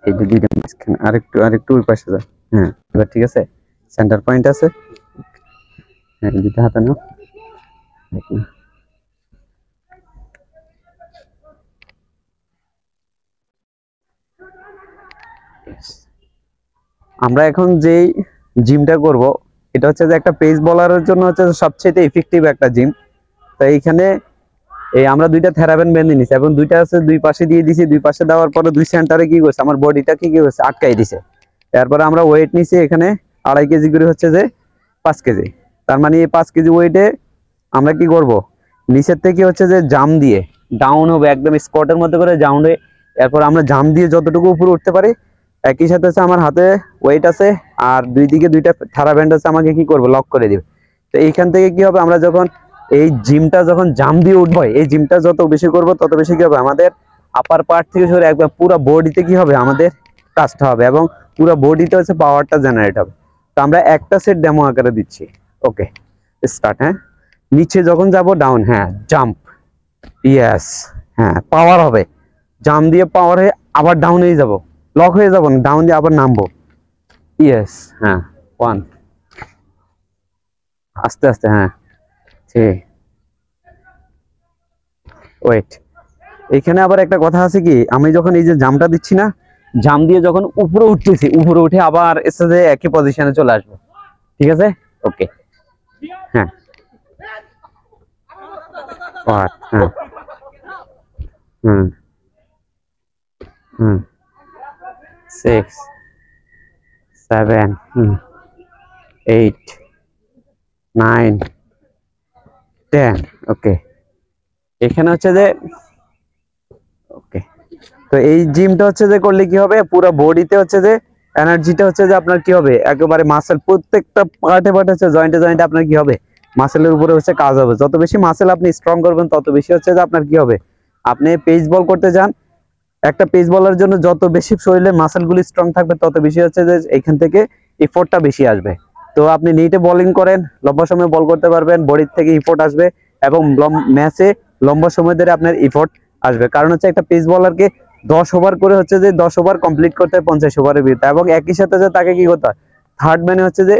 এই যে দুইটা মাঝখানে আরেকটু ওই পাশে যা। হ্যাঁ এবার ঠিক আছে, সেন্টার পয়েন্ট আছে। হ্যাঁ দুইটা হাতে নাও। আমরা এখন যেই জিমটা করব এটা হচ্ছে যে একটা পেস বলারের জন্য হচ্ছে সবচেয়ে ইফেক্টিভ একটা জিম। তো এইখানে এই আমরা দুইটা থেরাবেন বেঁধে নিছি এবং দুইটা আছে দুই পাশে দিয়ে দিছি। দুই পাশে দেওয়ার পরে দুই সেন্টারে কি করছে আমার বডিটা কি করছে আটকাই দিছে। তারপরে আমরা ওয়েট নিছি এখানে 2.5 কেজি করে হচ্ছে যে 5 কেজি। তার মানে এই 5 কেজি ওয়েটে আমরা কি করব নিচের থেকে হচ্ছে যে জাম দিয়ে ডাউন হবে একদম স্কোয়াটের মধ্যে করে ডাউন হয়ে, এরপর আমরা জাম দিয়ে যতটুকু উপরে উঠতে পারি। একই সাথে হচ্ছে আমার হাতে ওয়েট আছে আর দুই দিকে দুইটা থেরাব্যান্ড আছে, আমাকে কি করবে লক করে দিবে। তো এইখান থেকে কি হবে আমরা যখন এই জিমটা যখন জাম দিয়ে উঠবো, এই জিমটা যত বেশি করব তত বেশি কি হবে আমাদের আপার পার্ট থেকে শুরু একবার পুরো বডিতে কি হবে আমাদের কাজটা হবে এবং পুরো বডিতে হচ্ছে পাওয়ারটা জেনারেট হবে। তো আমরা একটা সেট ডেমো আকারে দিচ্ছি। Okay start. হ্যাঁ নিচে যখন যাব ডাউন, হ্যাঁ জাম্প, ইয়েস, হ্যাঁ পাওয়ার হবে, জাম্প দিয়ে পাওয়ার হয়ে আবার ডাউন হয়ে যাব, লক হয়ে যাব না, ডাউন দিয়ে আবার নামবো, ইয়েস, হ্যাঁ 1, আস্তে আস্তে, হ্যাঁ ঠিক, ওয়েট। এখানে আবার একটা কথা আছে কি, আমি যখন এই যে জামটা দিচ্ছি না, জাম দিয়ে যখন উপরে উঠতেছি, উপরে উঠে আবার এসে যে একই পজিশনে চলে আসবো, ঠিক আছে? ওকে হ্যাঁ হ্যাঁ হুম হুম 6 7 8 9 10 ওকে। এখানে হচ্ছে যে ওকে, তো এই জিমটা হচ্ছে যে করলে কি হবে পুরো বডিতে হচ্ছে যে এনার্জিটা হচ্ছে যে আপনার কি হবে একেবারে মাসেল প্রত্যেকটা পার্টে পার্টে হচ্ছে জয়েন্টে জয়েন্টে আপনার কি হবে মাসেলের উপরে হচ্ছে কাজ হবে। যত বেশি মাসেল আপনি স্ট্রং করবেন তত বেশি হচ্ছে যে আপনার কি হবে, আপনি পেস বল করতে যান, একটা পেস বলের জন্য যত বেশি শরীরের মাসেলগুলি স্ট্রং থাকবে তত বেশি হচ্ছে যে এখান থেকে এফোর্টটা বেশি আসবে। তো আপনি নিটে বোলিং করেন, লম্বা সময় বল করতে পারবেন, বডির থেকে এফোর্ট আসবে এবং ম্যাচে লম্বা সময় ধরে আপনার এফোর্ট আসবে। কারণ হচ্ছে একটা পেস বলারকে 10 ওভার করে হচ্ছে যে 10 ওভার কমপ্লিট করতে হয় 50 ওভারের ভিতরে, এবং একই সাথে যে তাকে কি করতে হয় থার্ড ম্যানে হচ্ছে যে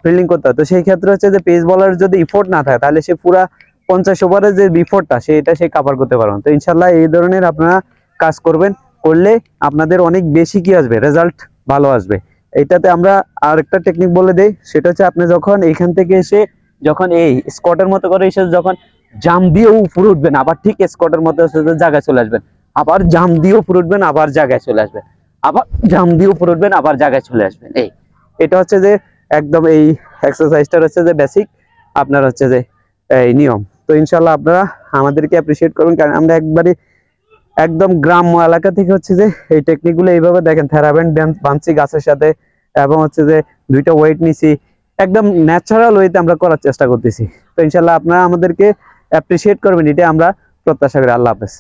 ফিল্ডিং করতে হয়। তো সেই ক্ষেত্রে হচ্ছে যে পেস বলার যদি ইফোর্ট না থাকে তাহলে সে পুরা 50 ওভারের যে বিফোর্টটা সেটা সে কাভার করতে পারবেন। তো ইনশাল্লাহ এই ধরনের আপনারা কাজ করবেন, করলে আপনাদের অনেক বেশি কি আসবে রেজাল্ট ভালো আসবে। এটাতে আমরা আরেকটা টেকনিক বলে দেই, সেটা হচ্ছে আপনি যখন এইখান থেকে এসে যখন এই স্কোয়াটের মতো করে এসে যখন জাম দিয়ে উপরে উঠবেন আবার ঠিক স্কোয়াটের মতো জায়গায় চলে আসবেন, আবার জাম দিয়ে উপরে উঠবেন আবার জায়গায় চলে আসবেন, আবার জাম দিয়ে উপরে উঠবেন আবার জায়গায় চলে আসবেন। এটা হচ্ছে যে একদম এই এক্সারসাইজটা হচ্ছে যে বেসিক আপনার হচ্ছে যে এই নিয়ম। তো ইনশাল্লাহ আপনারা আমাদেরকে অ্যাপ্রিসিয়েট করুন, কারণ আমরা একবারে একদম গ্রাম্য এলাকা থেকে হচ্ছে যে এই টেকনিক গুলো এইভাবে দেখেন থেরাবেন্ড বানছি গাছের সাথে এবং হচ্ছে যে দুইটা ওয়েট নিছি, একদম ন্যাচারাল ওয়েতে আমরা করার চেষ্টা করতেছি। তো ইনশাল্লাহ আপনারা আমাদেরকে অ্যাপ্রিসিয়েট করবেন, এটা আমরা প্রত্যাশা করি। আল্লাহ হাফেজ।